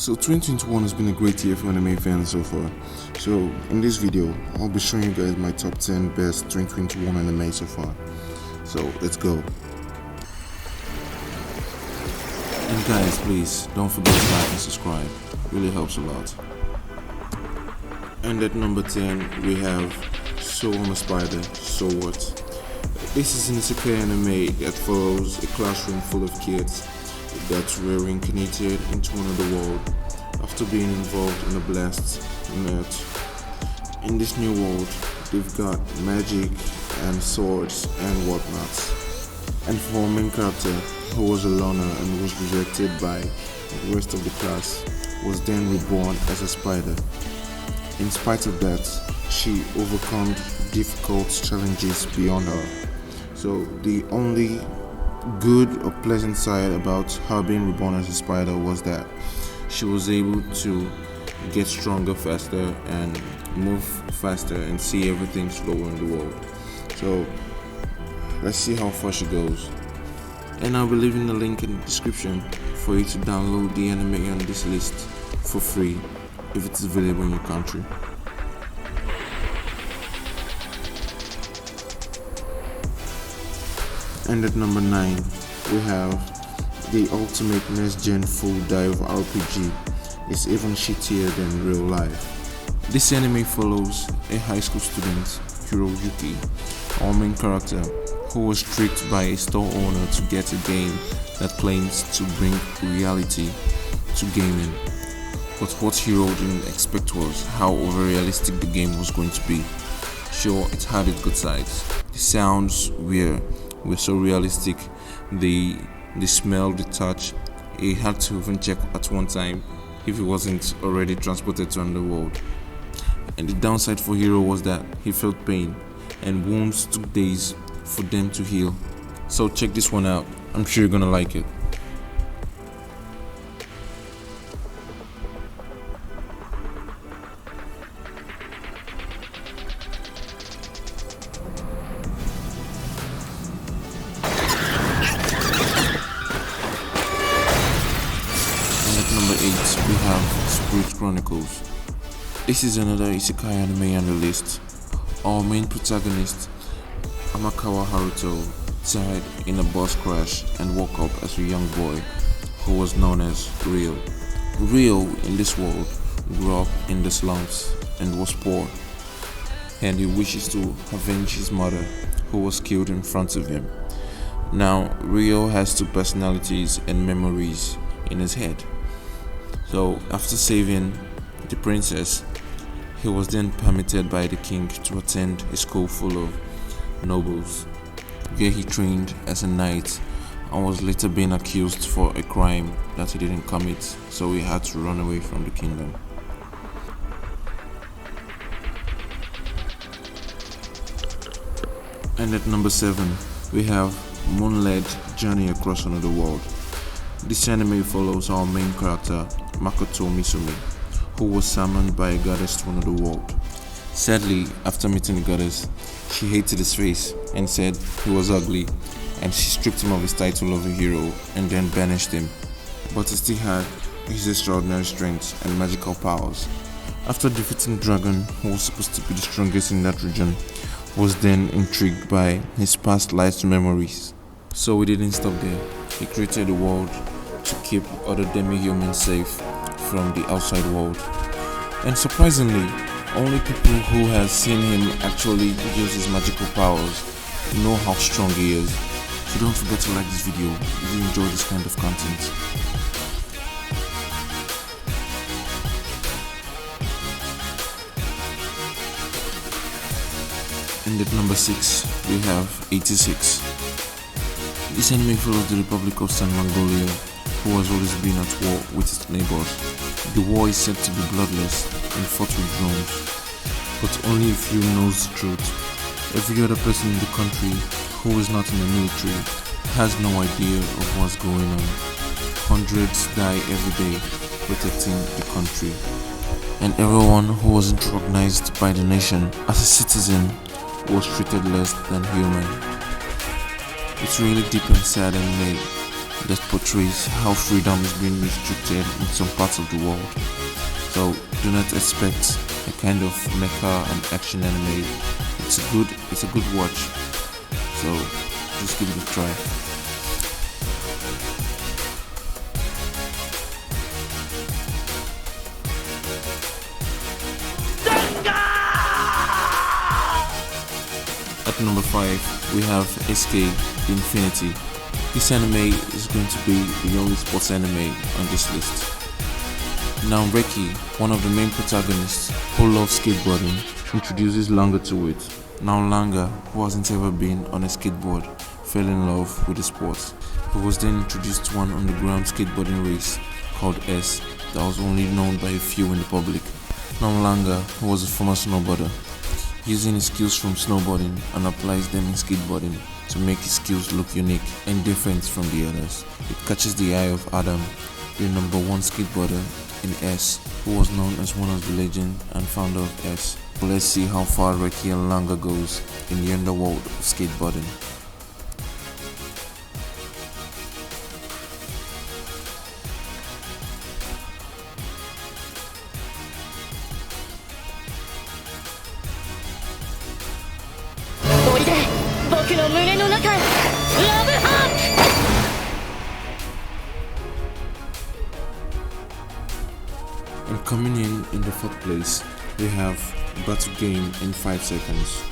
So 2021 has been a great year for anime fans so far. So in this video, I'll be showing you guys my top 10 best 2021 anime so far. So let's go. And guys, please don't forget to like and subscribe. It really helps a lot. And at number 10, we have So I'm a Spider, So What? This is an isekai anime that follows a classroom full of kids that were reincarnated into another world after being involved in a blast on Earth. In this new world, they've got magic and swords and whatnot. And for our main character, who was a loner and was rejected by the rest of the class, was then reborn as a spider. In spite of that, she overcome difficult challenges beyond her. So the only good or pleasant side about her being reborn as a spider was that she was able to get stronger faster and move faster and see everything slower in the world. So let's see how far she goes. And I'll be leaving the link in the description for you to download the anime on this list for free if it's available in your country. And at number 9, we have the ultimate next gen full dive RPG. It's even shittier than real life. This anime follows a high school student, Hiroyuki, our main character, who was tricked by a store owner to get a game that claims to bring reality to gaming. But what Hiro didn't expect was how over-realistic the game was going to be. Sure, it had its good sides. The sounds were so realistic, the smell, the touch. He had to even check at one time if he wasn't already transported to another world. And the downside for Hiro was that he felt pain, and wounds took days for them to heal. So check this one out, I'm sure you're gonna like it. Number 8, we have Spirit Chronicles. This is another isekai anime on the list. Our main protagonist, Amakawa Haruto, died in a bus crash and woke up as a young boy who was known as Ryo. Ryo, in this world, grew up in the slums and was poor, and he wishes to avenge his mother, who was killed in front of him. Now, Ryo has two personalities and memories in his head. So after saving the princess, he was then permitted by the king to attend a school full of nobles, where he trained as a knight and was later being accused for a crime that he didn't commit, so he had to run away from the kingdom. And at number 7, we have Moon-led Journey Across Another World. This anime follows our main character, Makoto Misumi, who was summoned by a goddess to another world. Sadly, after meeting the goddess, she hated his face and said he was ugly, and she stripped him of his title of a hero and then banished him. But he still had his extraordinary strength and magical powers. After defeating the dragon, who was supposed to be the strongest in that region, was then intrigued by his past life's memories. So he didn't stop there. He created a world to keep other demi-humans safe from the outside world. And surprisingly, only people who have seen him actually use his magical powers know how strong he is. So don't forget to like this video if you enjoy this kind of content. And at number 6, we have 86. This anime follows the Republic of San Mongolia, who has always been at war with its neighbors. The war is said to be bloodless and fought with drones, but only a few knows the truth. Every other person in the country who is not in the military has no idea of what's going on. Hundreds die every day protecting the country, and everyone who wasn't recognized by the nation as a citizen was treated less than human. It's really deep and sad anime that portrays how freedom is being restricted in some parts of the world. So do not expect a kind of mecha and action anime. It's a good watch. So just give it a try. At number 5, we have SK Infinity. This anime is going to be the only sports anime on this list. Now Reki, one of the main protagonists who loves skateboarding, introduces Langa to it. Now Langa, who hasn't ever been on a skateboard, fell in love with the sport. He was then introduced to one underground skateboarding race called S that was only known by a few in the public. Now Langa, who was a former snowboarder, using his skills from snowboarding and applies them in skateboarding to make his skills look unique and different from the others. It catches the eye of Adam, the number 1 skateboarder in S, who was known as one of the legends and founder of S. Let's see how far Reki and Langa goes in the underworld of skateboarding. And coming in the 4th place, we have Battle Game in 5 seconds.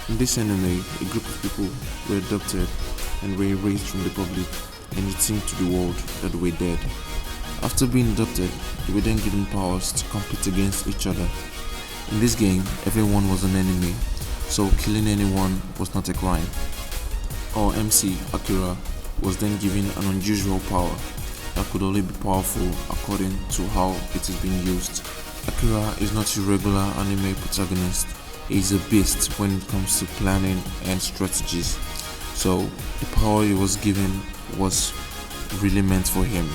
In this anime, a group of people were adopted and were erased from the public, and it seemed to the world that they were dead. After being adopted, they were then given powers to compete against each other. In this game, everyone was an enemy, so killing anyone was not a crime. Our MC, Akira, was then given an unusual power that could only be powerful according to how it is being used. Akira is not your regular anime protagonist. He is a beast when it comes to planning and strategies. So the power he was given was really meant for him.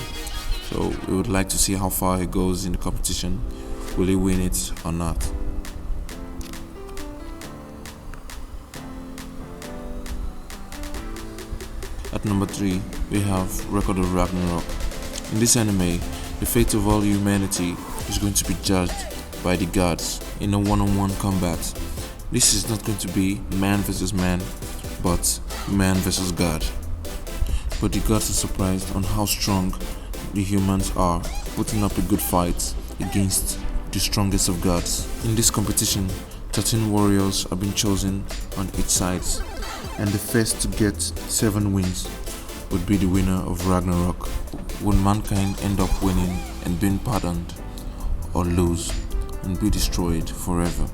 So we would like to see how far he goes in the competition. Will he win it or not? At number 3, we have Record of Ragnarok. In this anime, the fate of all humanity is going to be judged by the gods in a one-on-one combat. This is not going to be man versus man, but man versus God. But the gods are surprised on how strong the humans are, putting up a good fight against the strongest of gods. In this competition, 13 warriors have been chosen on each side, and the first to get 7 wins would be the winner of Ragnarok. Would mankind end up winning and being pardoned, or lose and be destroyed forever?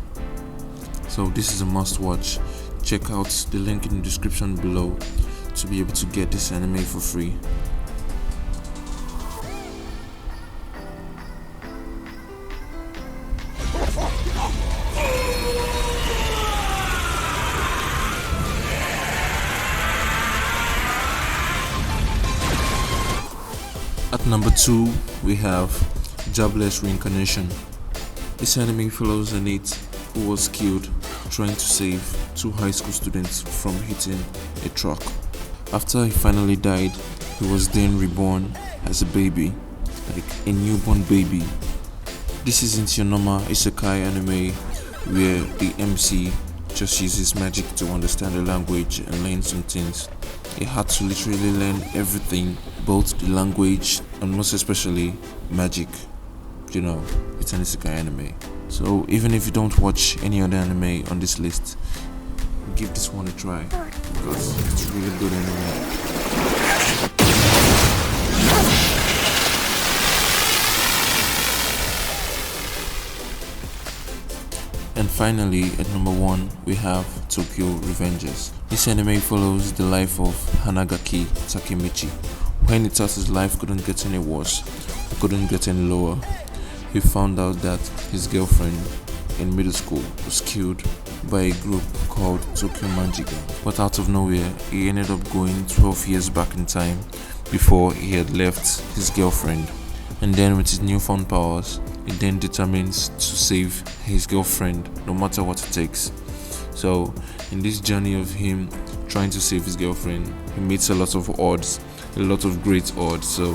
So this is a must watch. Check out the link in the description below to be able to get this anime for free. At number 2, we have Jobless Reincarnation. This anime follows a NEET who was killed trying to save 2 high school students from hitting a truck. After he finally died, he was then reborn as a baby, like a newborn baby. This isn't your normal isekai anime where the MC just uses magic to understand the language and learn some things. He had to literally learn everything, both the language and most especially magic. You know, it's an isekai anime. So even if you don't watch any other anime on this list, give this one a try because it's a really good anime. And finally, at number 1, we have Tokyo Revengers. This anime follows the life of Hanagaki Takemichi. When he thought his life couldn't get any worse, or couldn't get any lower, he found out that his girlfriend in middle school was killed by a group called Tokyo Manjiga. But out of nowhere, he ended up going 12 years back in time before he had left his girlfriend. And then with his newfound powers, he then determines to save his girlfriend no matter what it takes. So in this journey of him trying to save his girlfriend, he meets a lot of odds a lot of great odds. So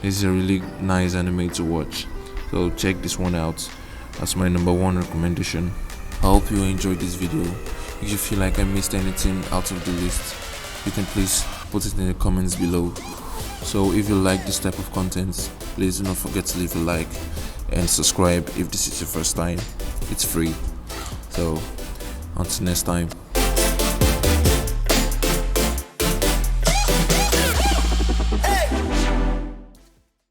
this is a really nice anime to watch. So check this one out. That's my number one recommendation. I hope you enjoyed this video. If you feel like I missed anything out of the list, you can please put it in the comments below. So if you like this type of content, please do not forget to leave a like and subscribe if this is your first time. It's free. So until next time.